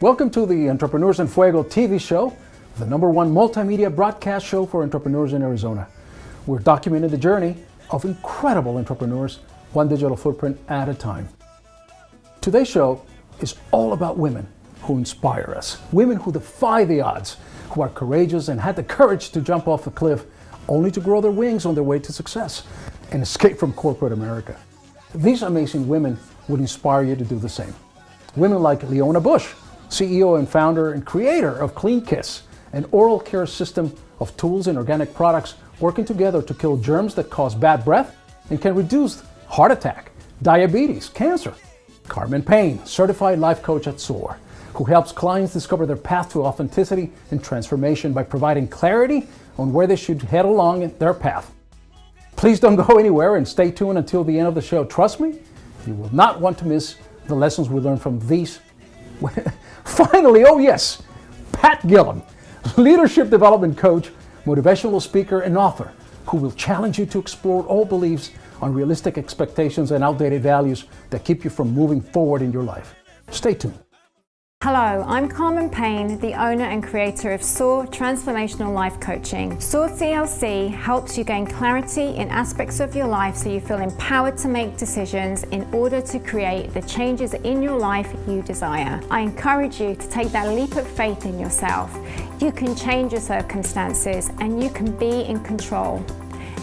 Welcome to the Entrepreneurs en Fuego TV show, the #1 multimedia broadcast show for entrepreneurs in Arizona. We're documenting the journey of incredible entrepreneurs, one digital footprint at a time. Today's show is all about women who inspire us, women who defy the odds, who are courageous and had the courage to jump off a cliff only to grow their wings on their way to success and escape from corporate America. These amazing women would inspire you to do the same. Women like Leona Bush, CEO and founder and creator of Clean Kiss, an oral care system of tools and organic products working together to kill germs that cause bad breath and can reduce heart attack, diabetes, cancer. Carmen Payne, certified life coach at SOAR, who helps clients discover their path to authenticity and transformation by providing clarity on where they should head along their path. Please don't go anywhere and stay tuned until the end of the show. Trust me, you will not want to miss the lessons we learned from these. Finally, oh yes, Pat Gillum, leadership development coach, motivational speaker, and author, who will challenge you to explore old beliefs, unrealistic expectations, and outdated values that keep you from moving forward in your life. Stay tuned. Hello, I'm Carmen Payne, the owner and creator of SOAR Transformational Life Coaching. SOAR TLC helps you gain clarity in aspects of your life so you feel empowered to make decisions in order to create the changes in your life you desire. I encourage you to take that leap of faith in yourself. You can change your circumstances and you can be in control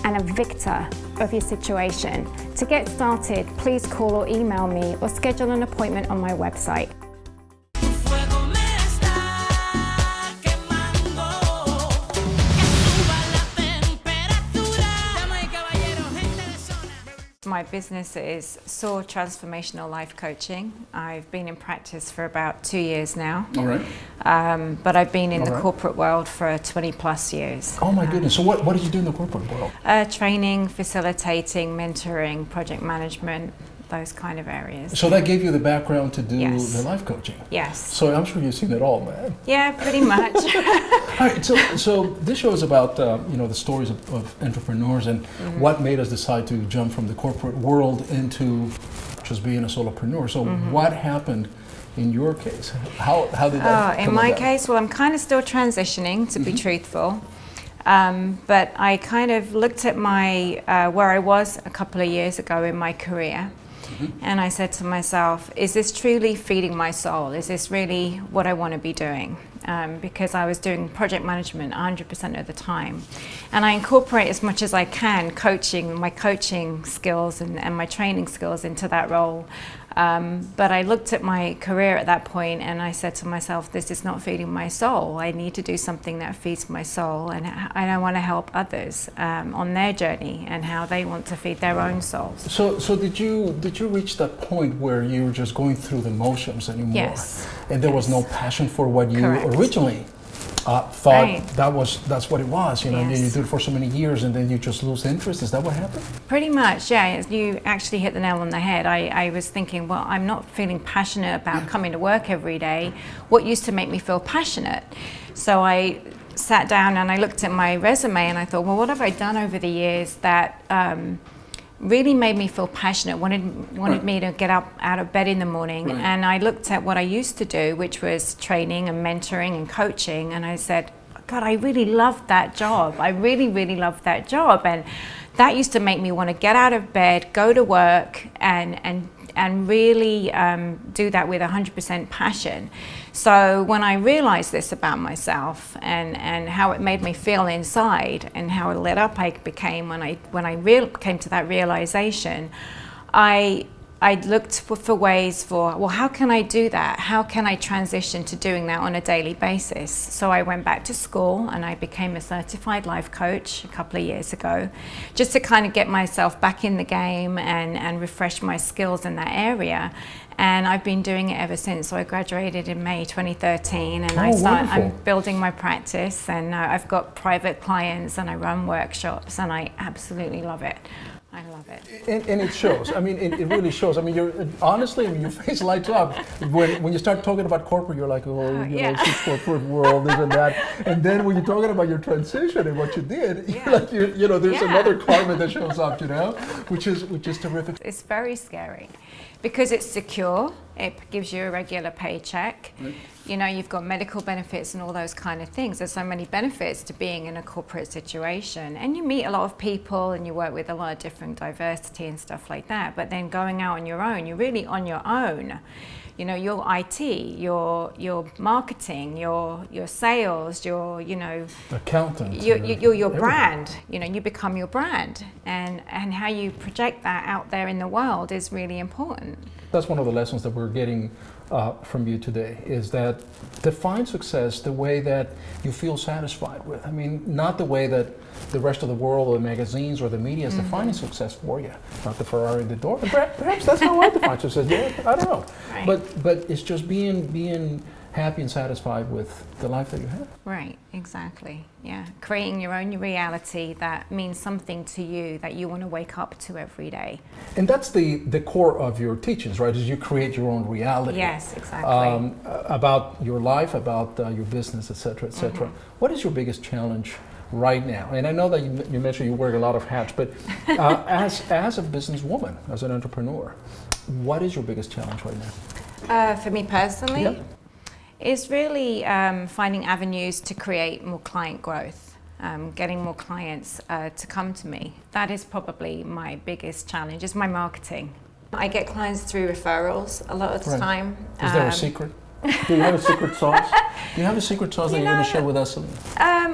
and a victor of your situation. To get started, please call or email me or schedule an appointment on my website. My business is SOAR Transformational Life Coaching. I've been in practice for about 2 years now. All right. But I've been in the corporate world for 20 plus years. Oh my goodness. So what did you do in the corporate world? Training, facilitating, mentoring, project management, those kind of areas. So that gave you the background to do Yes. the life coaching? Yes. So I'm sure you've seen it all, man. Yeah, pretty much. All right, so this show is about the stories of entrepreneurs and what made us decide to jump from the corporate world into just being a solopreneur. So what happened in your case? How did that come in my about? case, well, I'm kind of still transitioning, to be truthful. But I kind of looked at my where I was a couple of years ago in my career. And I said to myself, is this truly feeding my soul? Is this really what I want to be doing? Because I was doing project management 100% of the time. And I incorporate as much as I can my coaching skills and my training skills into that role. But I looked at my career at that point and I said to myself, this is not feeding my soul. I need to do something that feeds my soul, and I want to help others on their journey and how they want to feed their own souls. So did you reach that point where you were just going through the motions anymore? Yes. And there was no passion for what you Correct. originally thought Right. that's what it was, and then you Yes. do it for so many years and then you just lose interest. Is that what happened? Pretty much, yeah. You actually hit the nail on the head. I was thinking, well, I'm not feeling passionate about coming to work every day. What used to make me feel passionate? So I sat down and I looked at my resume and I thought, well, what have I done over the years that really made me feel passionate, wanted me to get up out of bed in the morning. Right. And I looked at what I used to do, which was training and mentoring and coaching, and I said, God, I really loved that job. I really, really loved that job. And that used to make me want to get out of bed, go to work, and really do that with 100% passion. So when I realized this about myself and how it made me feel inside and how lit up I became when I came to that realization, I looked for ways for, well, how can I do that? How can I transition to doing that on a daily basis? So I went back to school and I became a certified life coach a couple of years ago, just to kind of get myself back in the game and refresh my skills in that area. And I've been doing it ever since. So I graduated in May 2013, and I'm building my practice, and I've got private clients and I run workshops, and I absolutely love it. I love it. And it shows. I mean, it really shows. I mean, honestly, when your face lights up, when you start talking about corporate, you're like, oh, it's the corporate world, this and that. And then when you're talking about your transition and what you did, you're like, there's another Carmen that shows up, which is terrific. It's very scary because it's secure, It gives you a regular paycheck. Right. You know, you've got medical benefits and all those kind of things. There's so many benefits to being in a corporate situation. And you meet a lot of people and you work with a lot of different diversity and stuff like that. But then going out on your own, you're really on your own. You know, your IT, your marketing, your sales, your, you know, accountant, your brand. You know, you become your brand, and how you project that out there in the world is really important. That's one of the lessons that we're getting from you today, is that define success the way that you feel satisfied with. I mean, not the way that the rest of the world or the magazines or the media is defining success for you. Not the Ferrari in the door. Perhaps that's how I define success. Yeah, I don't know. Right. But it's just being happy and satisfied with the life that you have. Right, exactly. Yeah, creating your own reality that means something to you, that you want to wake up to every day. And that's the core of your teachings, right? Is you create your own reality. Yes, exactly. About your life, about your business, et cetera, et cetera. What is your biggest challenge right now? And I know that you mentioned you wear a lot of hats, but as a businesswoman, as an entrepreneur, what is your biggest challenge right now? For me personally, Yep. is really finding avenues to create more client growth, getting more clients to come to me. That is probably my biggest challenge, is my marketing. I get clients through referrals a lot of the time. Is there a secret? Do you have a secret sauce? Do you have a secret sauce that you're going to share with us?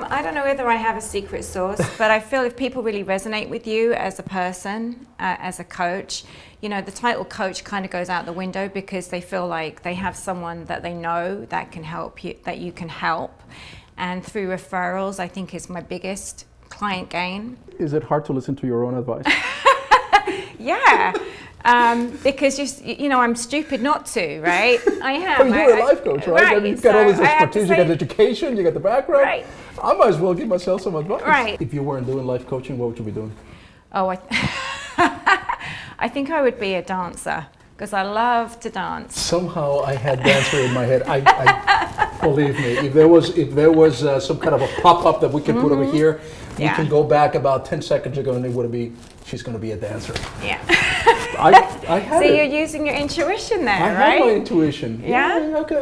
I don't know whether I have a secret sauce, but I feel if people really resonate with you as a person, as a coach, you know, the title coach kind of goes out the window, because they feel like they have someone that they know that can help you, that you can help. And through referrals, I think is my biggest client gain. Is it hard to listen to your own advice? Yeah. Because you know, I'm stupid not to, right? I am. But you're a life coach, right? Right. I mean, you've got all this So I have to expertise, you got say- the education, you got the background. Right. I might as well give myself some advice. Right. If you weren't doing life coaching, what would you be doing? Oh, I think I would be a dancer, because I love to dance. Somehow I had dancer in my head. I believe me, if there was some kind of a pop-up that we could put over here, we Yeah. can go back about 10 seconds ago and it would be, she's going to be a dancer. Yeah. I had So it. you're using your intuition there, I right? have my intuition. Yeah? Okay.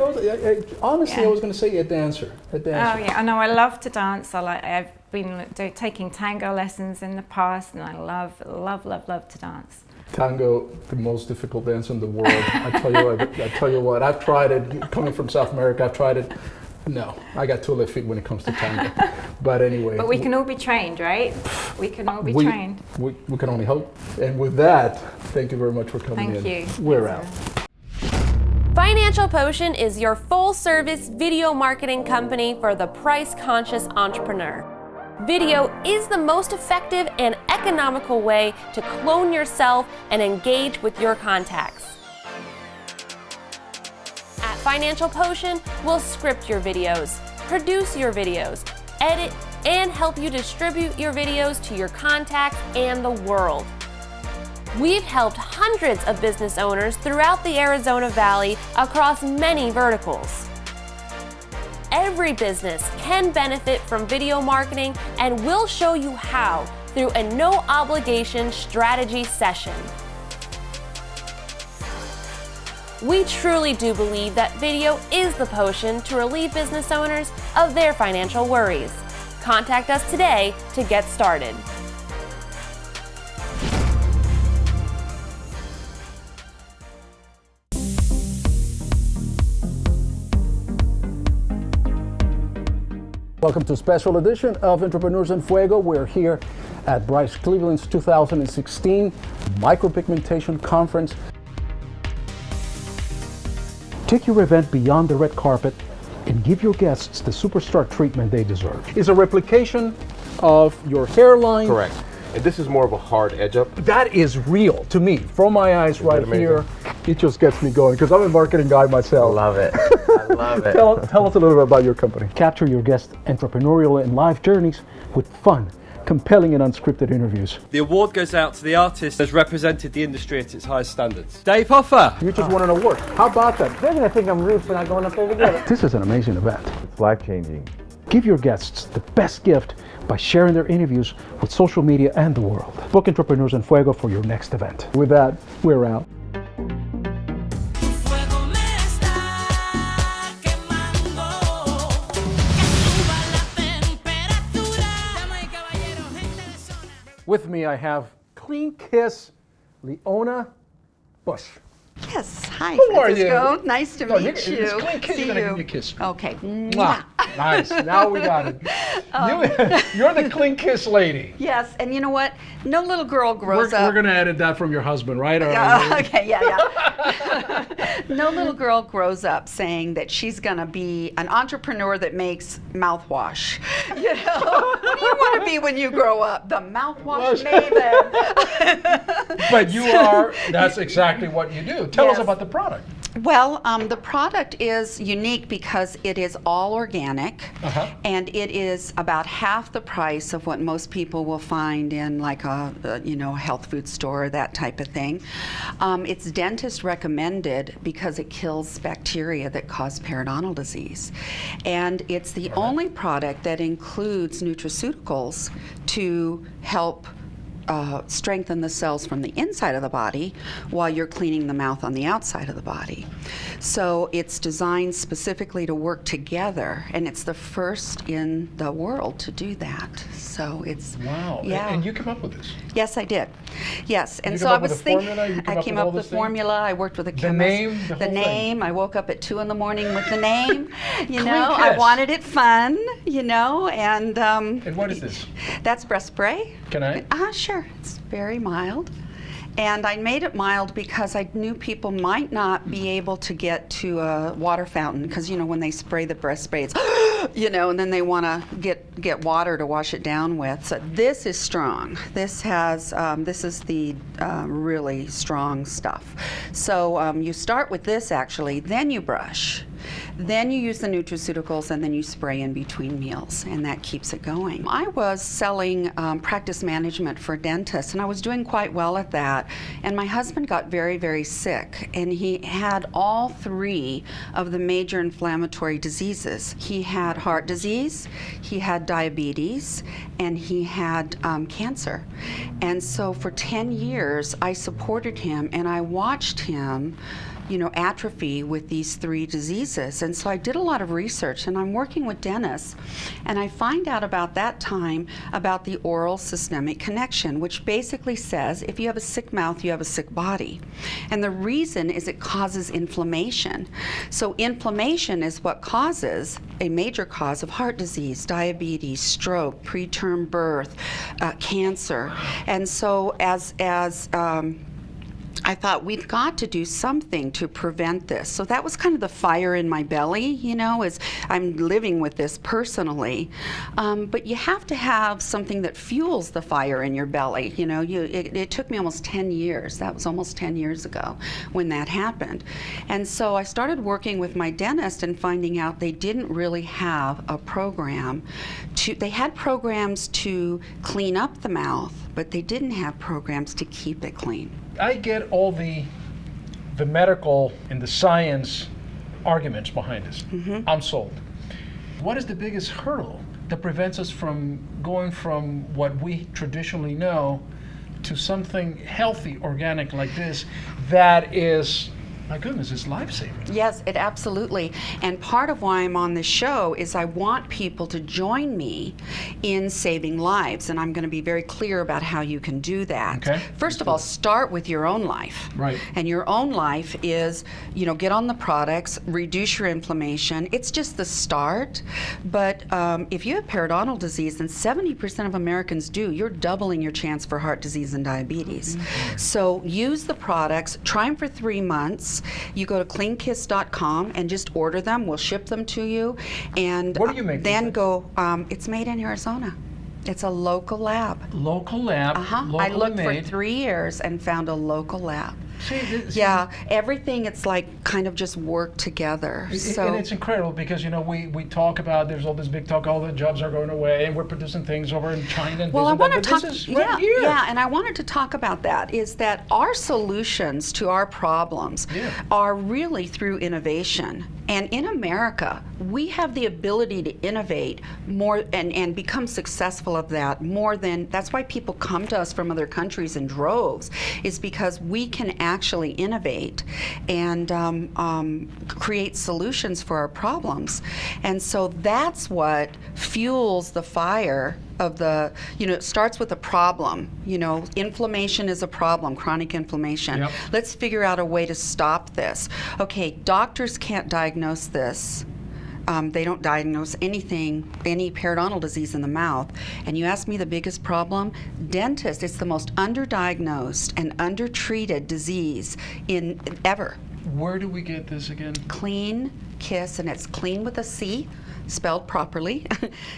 Honestly, Yeah. I was going to say a dancer. A dancer. Oh yeah, I know. I love to dance. I've been taking tango lessons in the past, and I love to dance. Tango, the most difficult dance in the world. I tell you what. I've tried it. Coming from South America, I've tried it. No, I got 2 left feet when it comes to tango. But anyway. But we can all be trained, right? We can all be trained. We can only hope. And with that, thank you very much for coming in. Thank you. We're out. Financial Potion is your full-service video marketing company for the price-conscious entrepreneur. Video is the most effective and economical way to clone yourself and engage with your contacts. At Financial Potion, we'll script your videos, produce your videos, edit, and help you distribute your videos to your contacts and the world. We've helped hundreds of business owners throughout the Arizona Valley across many verticals. Every business can benefit from video marketing, and we'll show you how through a no-obligation strategy session. We truly do believe that video is the potion to relieve business owners of their financial worries. Contact us today to get started. Welcome to a special edition of Entrepreneurs en Fuego. We're here at Bryce Cleveland's 2016 Micropigmentation Conference. Take your event beyond the red carpet and give your guests the superstar treatment they deserve. It's a replication of your hairline. Correct. And this is more of a hard edge up. That is real to me. From my eyes right amazing? here, it just gets me going because I'm a marketing guy myself. Love it. I love it. Tell us a little bit about your company. Capture your guests' entrepreneurial and life journeys with fun, compelling and unscripted interviews. The award goes out to the artist that has represented the industry at its highest standards. Dave Hoffer. You just won an award. How about that? They're going to think I'm rude for not going up there to get it. This is an amazing event. It's life-changing. Give your guests the best gift by sharing their interviews with social media and the world. Book Entrepreneurs en Fuego for your next event. With that, we're out. Fuego With me, I have Clean Kiss Leona Bush. Yes, hi, Who are Francisco. you? Nice to No, meet it's you. Clean Kiss. See You're gonna you. give me a kiss. Okay. Mwah. Nice. Now we got it. You're the Clean Kiss lady. Yes, and you know what? No little girl grows up. We're going to edit that from your husband, right? Okay, yeah. No little girl grows up saying that she's going to be an entrepreneur that makes mouthwash. You know, what do you want to be when you grow up? The mouthwash maven. But you are, that's exactly what you do. Tell us Yes. about the product. Well, the product is unique because it is all organic, and it is about half the price of what most people will find in like a health food store, that type of thing. It's dentist recommended because it kills bacteria that cause periodontal disease, and it's the only product that includes nutraceuticals to help strengthen the cells from the inside of the body while you're cleaning the mouth on the outside of the body. So it's designed specifically to work together, and it's the first in the world to do that. So it's Wow. Yeah. And you came up with this. Yes, I did. Yes, and You so came I up with was a thinking. formula? You came I up came with up all with this the thing? formula. I worked with a The chemist. name, the whole thing? name. I woke up at 2 in the morning with the name. You Clean know, I Kiss. wanted it fun. You know, and And what is this? that's breast spray. Can I? Sure. It's very mild. And I made it mild because I knew people might not be able to get to a water fountain because, you know, when they spray the breast spray, it's, you know, and then they want to get water to wash it down with. So this is strong. This has, this is the really strong stuff. So you start with this actually, then you brush. Then you use the nutraceuticals, and then you spray in between meals, and that keeps it going. I was selling practice management for dentists, and I was doing quite well at that. And my husband got very, very sick, and he had all 3 of the major inflammatory diseases. He had heart disease, he had diabetes, and he had cancer. And so for 10 years, I supported him, and I watched him atrophy with these 3 diseases. And so I did a lot of research, and I'm working with dentists, and I find out about that time about the oral systemic connection, which basically says if you have a sick mouth, you have a sick body. And the reason is it causes inflammation. So inflammation is what causes a major cause of heart disease, diabetes, stroke, preterm birth, cancer. And so as I thought we've got to do something to prevent this. So that was kind of the fire in my belly, you know, as I'm living with this personally. But you have to have something that fuels the fire in your belly. You know, it took me almost 10 years. That was almost 10 years ago when that happened. And so I started working with my dentist and finding out they didn't really have a program they had programs to clean up the mouth, but they didn't have programs to keep it clean. I get all the medical and the science arguments behind this. I'm sold. What is the biggest hurdle that prevents us from going from what we traditionally know to something healthy, organic like this that is, my goodness, it's life-saving? Yes, it absolutely. And part of why I'm on this show is I want people to join me in saving lives. And I'm going to be very clear about how you can do that. Okay. First of all, start with your own life. Right. And your own life is, you know, get on the products, reduce your inflammation. It's just the start. But if you have periodontal disease, and 70% of Americans do, you're doubling your chance for heart disease and diabetes. So use the products, try them for 3 months. You go to cleankiss.com and just order them. We'll ship them to you. And Where do you make then these? go, it's made in Arizona. It's a local lab. Local lab, I locally looked made. for 3 years and found a local lab. See, this, Yeah, everything, it's like kind of just work together. So and it's incredible because, you know, we talk about, there's all this big talk, all the jobs are going away, and we're producing things over in China and well, this I and want that, to but talk. this is right here. Yeah, and I wanted to talk about that. Is that our solutions to our problems are really through innovation. And in America, we have the ability to innovate more and become successful of that more than. That's why people come to us from other countries in droves. Is because we can actually innovate and create solutions for our problems. And so that's what fuels the fire of the, it starts with a problem. Inflammation is a problem, chronic inflammation. Yep. Let's figure out a way to stop this. Okay, doctors can't diagnose this. They don't diagnose anything, any periodontal disease in the mouth. And you ask me the biggest problem? Dentists, it's the most underdiagnosed and undertreated disease in ever. Where do we get this again? Clean Kiss, and it's clean with a C, spelled properly.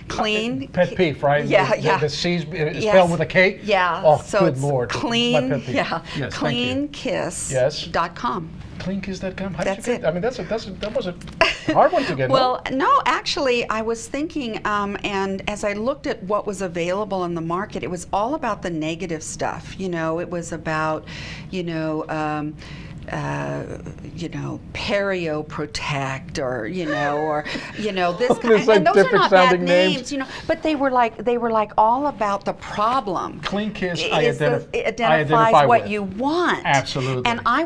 Clean. Pet peeve, right? Yeah, yeah. The C's Yes. spelled with a K? Yeah. Oh, so good it's Lord. Clean. My pet peeve. Yeah. Yes, thank you. CleanKiss.com. Cleankiss.com? How That's did you get, it. I mean, that was a hard one to get. Well, no, actually, I was thinking, and as I looked at what was available in the market, it was all about the negative stuff. It was about, Perio Protect, or this kind There's like and those are different not bad sounding names. but they were like all about the problem. Clean Kiss, It I identifies identify what with. you want. Absolutely. And I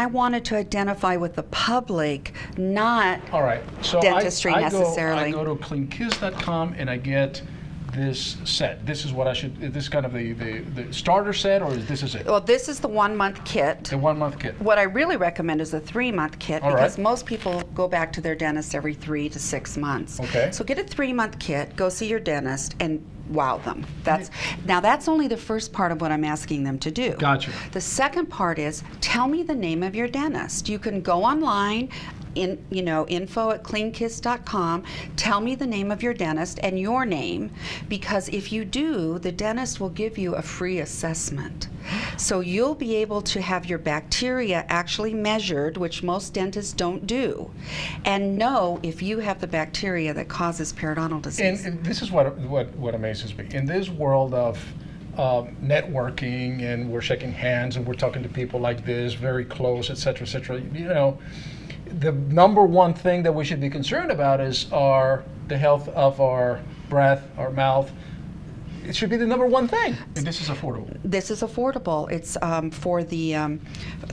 wanted to identify with the public, not All right. So dentistry I necessarily. go to cleankiss.com and I get this set. This is what I should. Is this kind of the starter set, or this is it? Well, this is the 1 month kit. The 1 month kit. What I really recommend is the 3 month kit, All because right. most people go back to their dentist every 3 to 6 months. Okay. So get a 3 month kit, go see your dentist, and wow them. That's only the first part of what I'm asking them to do. Gotcha. The second part is, tell me the name of your dentist. You can go online, info@cleankiss.com. Tell me the name of your dentist and your name, because if you do, the dentist will give you a free assessment. So you'll be able to have your bacteria actually measured, which most dentists don't do, and know if you have the bacteria that causes periodontal disease. And this is what amazes me. In this world of networking, and we're shaking hands and we're talking to people like this, very close, et cetera, the number one thing that we should be concerned about is the health of our breath, our mouth. It should be the number one thing. And this is affordable. This is affordable. It's for the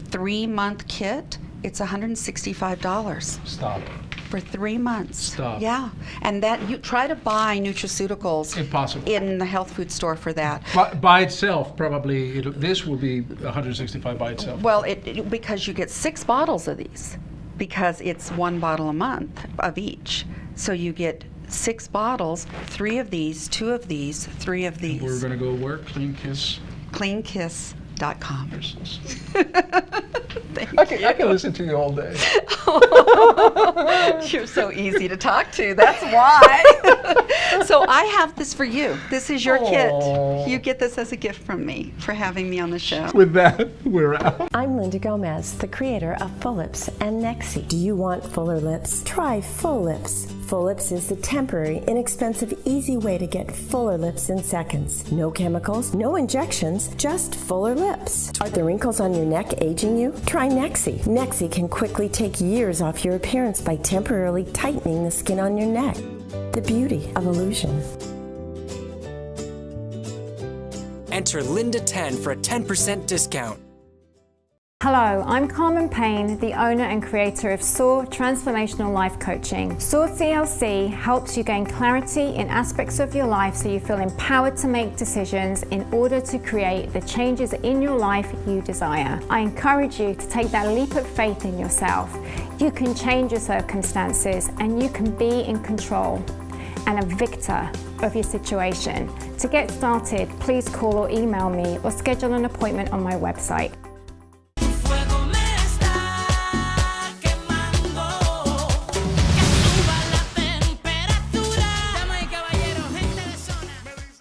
3 month kit, it's $165. Stop. For 3 months. Stop. Yeah, and that you try to buy nutraceuticals Impossible. in the health food store for that. By itself, probably, this will be $165 by itself. Well, because you get 6 bottles of these, because it's 1 bottle a month of each. So you get 6 bottles, 3 of these, 2 of these, 3 of these. We're going to go where? Cleankiss. CleanKiss.com. I can listen to you all day. You're so easy to talk to, that's why. So I have this for you. This is your kit. You get this as a gift from me for having me on the show. With that, we're out. I'm Linda Gomez, the creator of Full Lips and Nexi. Do you want fuller lips? Try Full Lips. Full Lips is the temporary, inexpensive, easy way to get fuller lips in seconds. No chemicals, no injections, just fuller lips. Are the wrinkles on your neck aging you? Try Nexi. Nexi can quickly take years off your appearance by temporarily tightening the skin on your neck. The beauty of illusion. Enter Linda10 for a 10% discount. Hello, I'm Carmen Payne, the owner and creator of SOAR Transformational Life Coaching. SOAR TLC helps you gain clarity in aspects of your life so you feel empowered to make decisions in order to create the changes in your life you desire. I encourage you to take that leap of faith in yourself. You can change your circumstances and you can be in control and a victor of your situation. To get started, please call or email me or schedule an appointment on my website.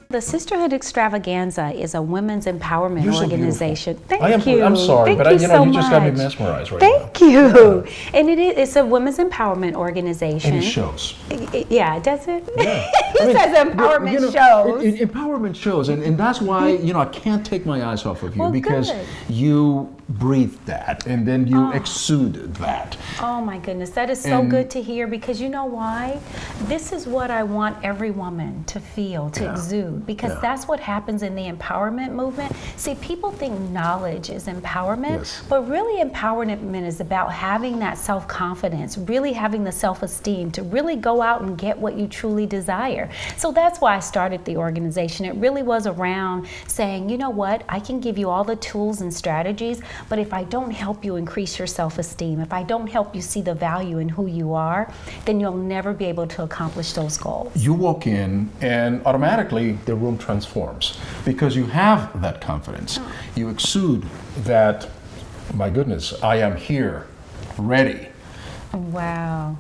The Sisterhood Extravaganza is a women's empowerment You're so organization. beautiful. Thank you. I'm sorry, Thank but you so you just got me much. mesmerized right now. Thank you. And it's a women's empowerment organization. And it shows. Yeah, does it? Yeah. It says empowerment shows. Empowerment shows, and that's why I can't take my eyes off of you, Well, because good. you breathed that, and then you exuded that. Oh my goodness, that is so good to hear, because you know why? This is what I want every woman to feel, to exude, because that's what happens in the empowerment movement. See, people think knowledge is empowerment, but really empowerment is about having that self-confidence, really having the self-esteem to really go out and get what you truly desire. So that's why I started the organization. It really was around saying, you know what, I can give you all the tools and strategies, but if I don't help you increase your self-esteem, if I don't help you see the value in who you are, then you'll never be able to accomplish those goals. You walk in and automatically the room transforms because you have that confidence. You exude that, my goodness, I am here, ready. Wow.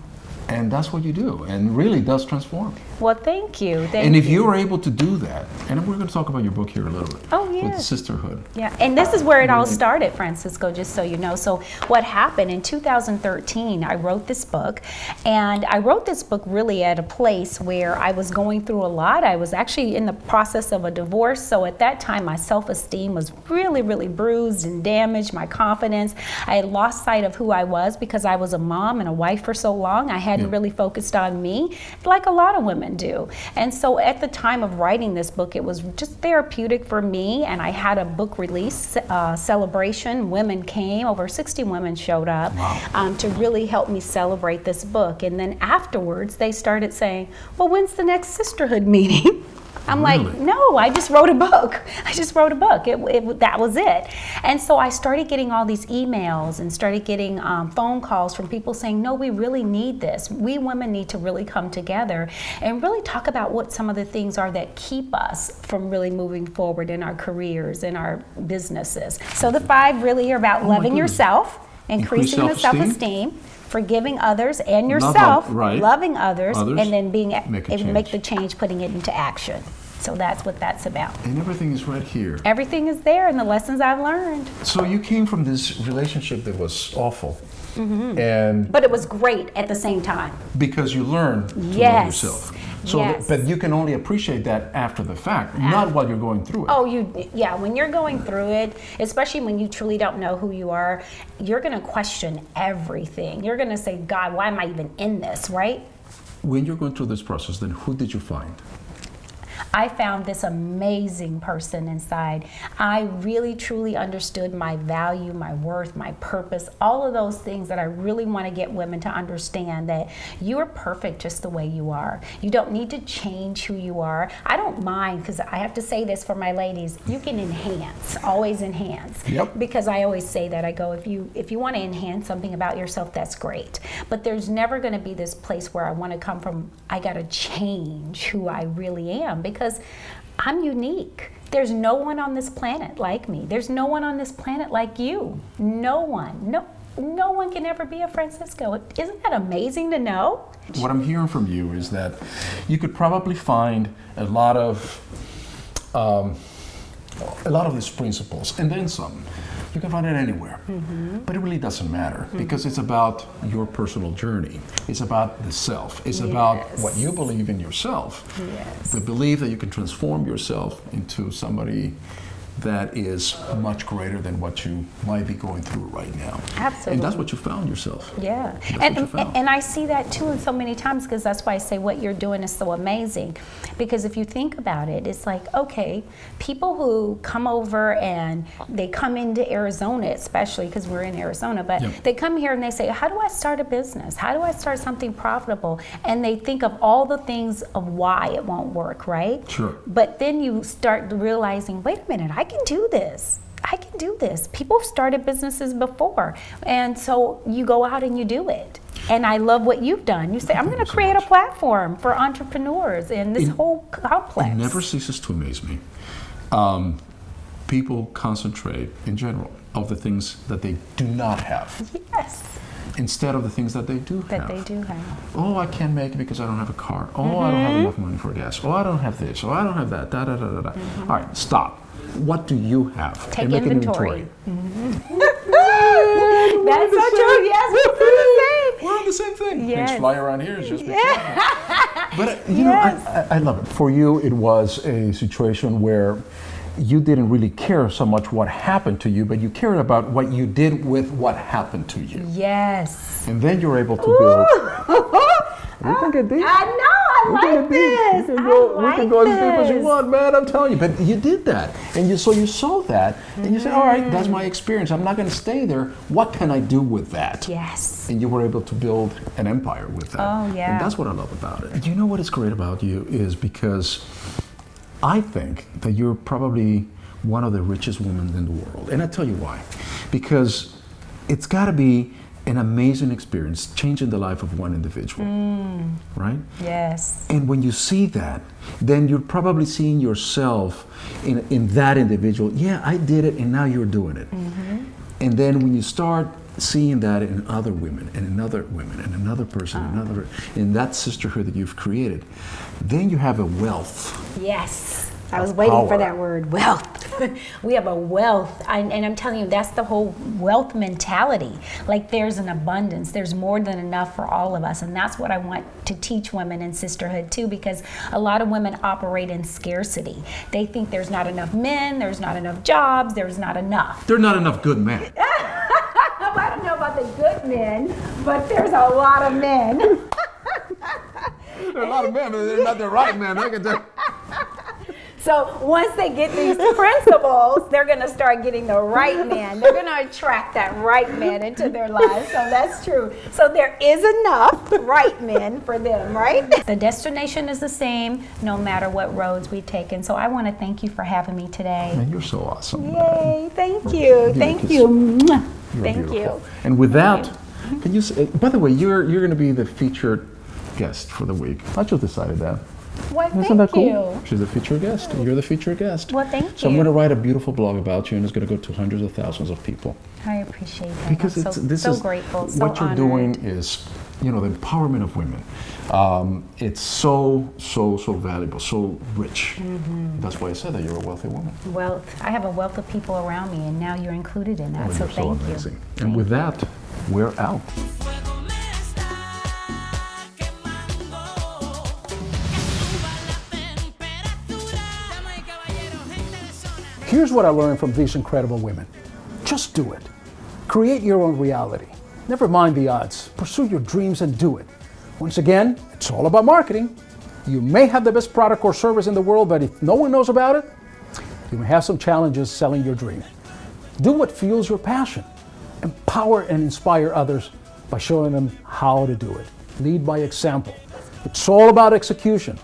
And that's what you do, and really does transform. Well, thank you. And if you're able to do that, and we're going to talk about your book here a little bit. Oh, yeah. With Sisterhood. Yeah, and this is where it all started, Francisco, just so you know. So what happened in 2013, I wrote this book, and I wrote this book really at a place where I was going through a lot. I was actually in the process of a divorce, so at that time my self-esteem was really, really bruised and damaged, my confidence. I had lost sight of who I was because I was a mom and a wife for so long. I hadn't really focused on me, like a lot of women do. And so at the time of writing this book, it was just therapeutic for me, and I had a book release celebration. Women came, over 60 women showed up to really help me celebrate this book. And then afterwards, they started saying, well, when's the next Sisterhood meeting? I'm like, no, I just wrote a book. I just wrote a book. That was it. And so I started getting all these emails and started getting phone calls from people saying, no, we really need this. We women need to really come together and really talk about what some of the things are that keep us from really moving forward in our careers, in our businesses. So the 5 really are about loving yourself, increasing the self-esteem, forgiving others and yourself, loving others, and then being make the change, putting it into action. So that's what that's about. And everything is right here. Everything is there, and the lessons I've learned. So you came from this relationship that was awful, but it was great at the same time. Because you learned to love yourself. So, but you can only appreciate that after the fact, not while you're going through it. Oh, when you're going through it, especially when you truly don't know who you are, you're going to question everything. You're going to say, God, why am I even in this, right? When you're going through this process, then who did you find? I found this amazing person inside. I really truly understood my value, my worth, my purpose, all of those things that I really want to get women to understand, that you are perfect just the way you are. You don't need to change who you are. I don't mind, because I have to say this for my ladies, you can enhance, always enhance. Because I always say that, I go, if you want to enhance something about yourself, that's great. But there's never going to be this place where I want to come from, I got to change who I really am, because I'm unique. There's no one on this planet like me. There's no one on this planet like you. No one. No one can ever be a Francisco. Isn't that amazing to know? What I'm hearing from you is that you could probably find a lot of these principles, and then some. You can find it anywhere, but it really doesn't matter, because it's about your personal journey. It's about the self. It's about what you believe in yourself. The belief that you can transform yourself into somebody that is much greater than what you might be going through right now. Absolutely. And that's what you found yourself. Yeah. And I see that too in so many times, because that's why I say what you're doing is so amazing. Because if you think about it, it's like, okay, people who come over and they come into Arizona, especially because we're in Arizona, but they come here and they say, how do I start a business? How do I start something profitable? And they think of all the things of why it won't work, right? Sure. But then you start realizing, wait a minute, I can do this. I can do this. People started businesses before. And so you go out and you do it. And I love what you've done. You say, I'm going to create a platform for entrepreneurs in this whole complex. It never ceases to amaze me. People concentrate, in general, of the things that they do not have. Yes. Instead of the things that they do have. That they do have. Oh, I can't make it because I don't have a car. Oh, I don't have enough money for gas. Oh, I don't have this. Oh, I don't have that. All right, stop. What do you have? Take inventory. That's so true. Yes, we're on the same thing. Yes. Things fly around here. It's just but you know, I love it. For you, it was a situation where you didn't really care so much what happened to you, but you cared about what you did with what happened to you. Yes. And then you're able to build. We can get deep. I know, I like this. We can go as deep as you want, man, I'm telling you. But you did that. And you saw that. And you said, all right, that's my experience. I'm not going to stay there. What can I do with that? Yes. And you were able to build an empire with that. Oh, yeah. And that's what I love about it. Do you know what is great about you is because I think that you're probably one of the richest women in the world. And I tell you why. Because it's got to be an amazing experience, changing the life of one individual, right? Yes. And when you see that, then you're probably seeing yourself in that individual. Yeah, I did it, and now you're doing it. And then when you start seeing that in other women, and in other women, and another person, another, in that sisterhood that you've created, then you have a wealth. Yes. I was waiting for power. that word, wealth. We have a wealth, and I'm telling you, that's the whole wealth mentality. Like there's an abundance, there's more than enough for all of us, and that's what I want to teach women in sisterhood too, because a lot of women operate in scarcity. They think there's not enough men, there's not enough jobs, there's not enough. There are not enough good men. I don't know about the good men, but there's a lot of men. There are a lot of men, but they're not the right men. I can tell. So once they get these principles, they're going to start getting the right man. They're going to attract that right man into their lives. So that's true. So there is enough right men for them, right? The destination is the same no matter what roads we take. And so I want to thank you for having me today. Man, you're so awesome. Yay, thank you. Thank you. Mwah. Thank you. And with that, can you say, by the way, you're going to be the featured guest for the week. I just decided that. Well, Isn't that thank cool? you. She's a featured guest. You're the featured guest. Well, thank you. So I'm going to write a beautiful blog about you, and it's going to go to hundreds of thousands of people. I appreciate that. Because I'm so grateful, so what you're honored. doing is, the empowerment of women. It's so valuable, so rich. That's why I said that you're a wealthy woman. Wealth. I have a wealth of people around me, and now you're included in that. Oh, So you're so thank you. amazing. And with that, we're out. Here's what I learned from these incredible women. Just do it. Create your own reality. Never mind the odds. Pursue your dreams and do it. Once again, it's all about marketing. You may have the best product or service in the world, but if no one knows about it, you may have some challenges selling your dream. Do what fuels your passion. Empower and inspire others by showing them how to do it. Lead by example. It's all about execution.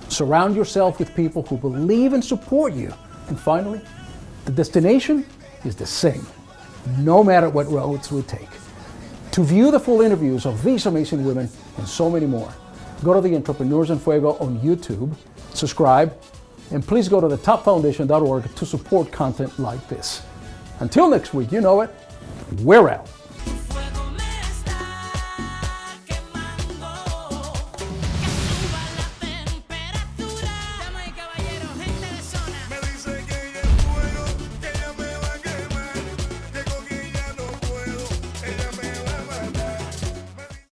Surround yourself with people who believe and support you. And finally, the destination is the same, no matter what roads we take. To view the full interviews of these amazing women and so many more, go to the Entrepreneurs en Fuego on YouTube, subscribe, and please go to thetopfoundation.org to support content like this. Until next week, you know it, we're out.